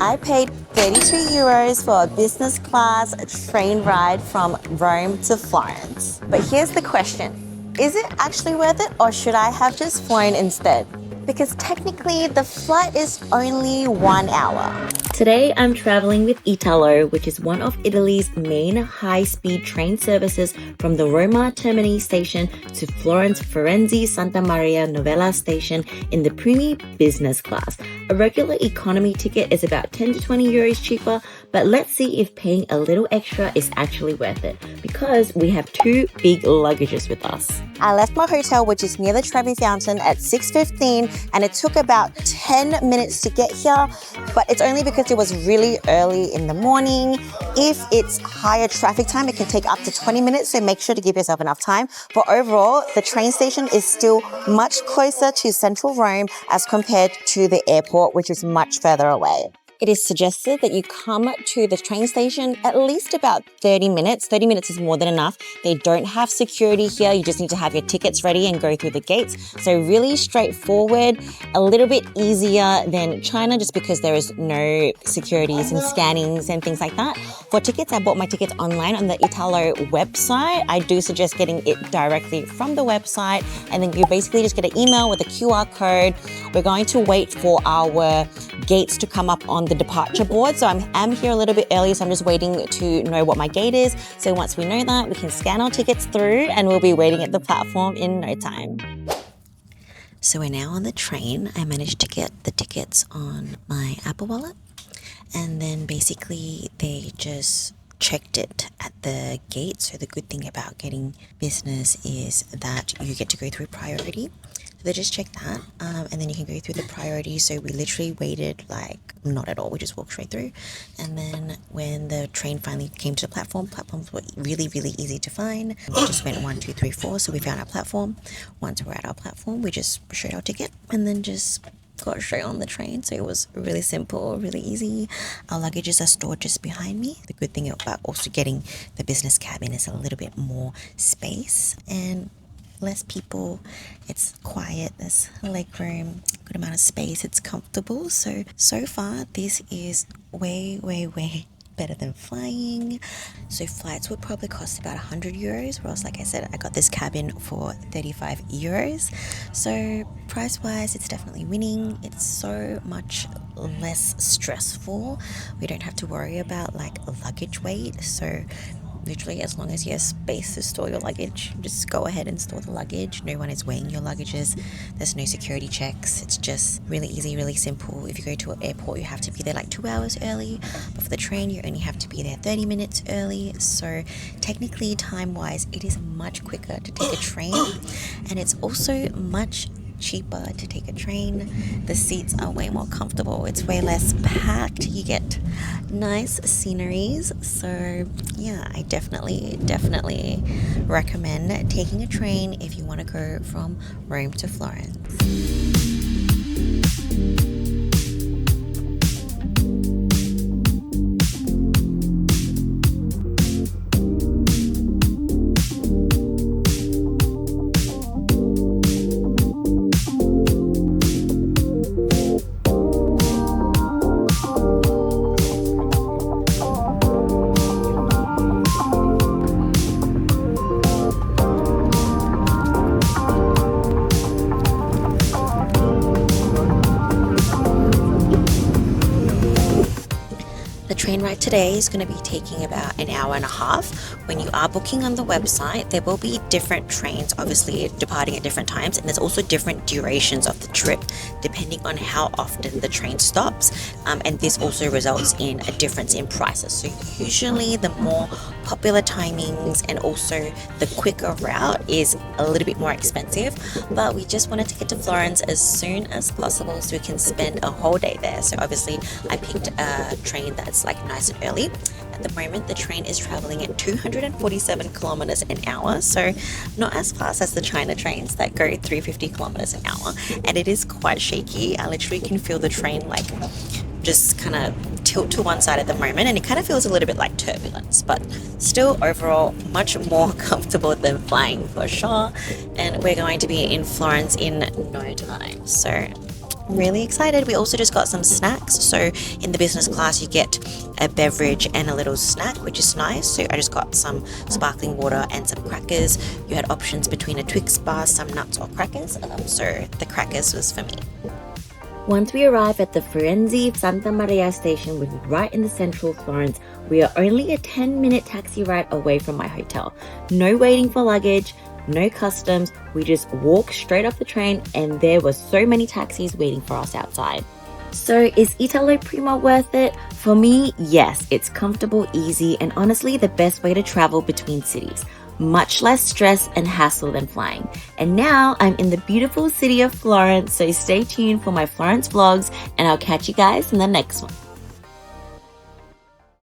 I paid 32 euros for a business class train ride from Rome to Florence. But here's the question. Is it actually worth it, or should I have just flown instead? Because technically the flight is only 1 hour. Today I'm traveling with Italo, which is one of Italy's main high-speed train services from the Roma Termini station to Florence Firenze Santa Maria Novella station in the Primi business class. A regular economy ticket is about 10 to 20 euros cheaper, but let's see if paying a little extra is actually worth it, because we have two big luggages with us. I left my hotel, which is near the Trevi Fountain, at 6:15, and it took about 10 minutes to get here, but it's only because it was really early in the morning. If it's higher traffic time, it can take up to 20 minutes, so make sure to give yourself enough time. But overall, the train station is still much closer to central Rome as compared to the airport, which is much further away. It is suggested that you come to the train station at least about 30 minutes. 30 minutes is more than enough. They don't have security here. You just need to have your tickets ready and go through the gates. So really straightforward, a little bit easier than China just because there is no securities and scannings and things like that. For tickets, I bought my tickets online on the Italo website. I do suggest getting it directly from the website, and then you basically just get an email with a QR code. We're going to wait for our gates to come up on the departure board. So I'm here a little bit early, so I'm just waiting to know what my gate is. So once we know that, we can scan our tickets through and we'll be waiting at the platform in no time. So we're now on the train. I managed to get the tickets on my Apple Wallet, and then basically they just checked it at the gate. So the good thing about getting business is that you get to go through priority. So they just checked that, and then you can go through the priority. So we literally waited not at all. We just walked straight through. And then when the train finally came to the platforms were really, really easy to find. We just went 1, 2, 3, 4. So we found our platform. Once we're at our platform, we just showed our ticket and then just got straight on the train. So it was really simple, really easy. Our luggages are stored just behind me. The good thing about also getting the business cabin is a little bit more space and less people. It's quiet, there's a leg room, good amount of space, it's comfortable. So far this is way better than flying. So flights would probably cost about 100 euros, whereas like I said, I got this cabin for 35 euros. So price wise, it's definitely winning. It's so much less stressful. We don't have to worry about luggage weight. So literally, as long as you have space to store your luggage, just go ahead and store the luggage. No one is weighing your luggages. There's no security checks. It's just really easy, really simple. If you go to an airport, you have to be there 2 hours early. But for the train, you only have to be there 30 minutes early. So technically, time-wise, it is much quicker to take a train. And it's also much cheaper to take a train. The seats are way more comfortable. It's way less packed. You get nice sceneries. So yeah, I definitely recommend taking a train if you want to go from Rome to Florence. Train ride today is going to be taking about an hour and a half. When you are booking on the website, there will be different trains obviously departing at different times, and there's also different durations of the trip depending on how often the train stops, and this also results in a difference in prices. So usually the more popular timings and also the quicker route is a little bit more expensive, but we just wanted to get to Florence as soon as possible so we can spend a whole day there. So obviously I picked a train that's nice and early. At the moment, the train is traveling at 247 kilometers an hour, so not as fast as the China trains that go 350 kilometers an hour, and it is quite shaky. I literally can feel the train just kind of tilt to one side at the moment, and it kind of feels a little bit like turbulence, but still overall much more comfortable than flying for sure. And we're going to be in Florence in no time, so Really excited. We also just got some snacks. So in the business class, you get a beverage and a little snack, which is nice. So I just got some sparkling water and some crackers. You had options between a Twix bar, some nuts or crackers. So the crackers was for me. Once we arrive at the Firenze Santa Maria station, which is right in the central Florence, we are only a 10-minute taxi ride away from my hotel. No waiting for luggage, no customs. We just walk straight off the train and there were so many taxis waiting for us outside. So is Italo Prima worth it? For me, yes. It's comfortable, easy, and honestly the best way to travel between cities. Much less stress and hassle than flying. And now I'm in the beautiful city of Florence, so stay tuned for my Florence vlogs and I'll catch you guys in the next one.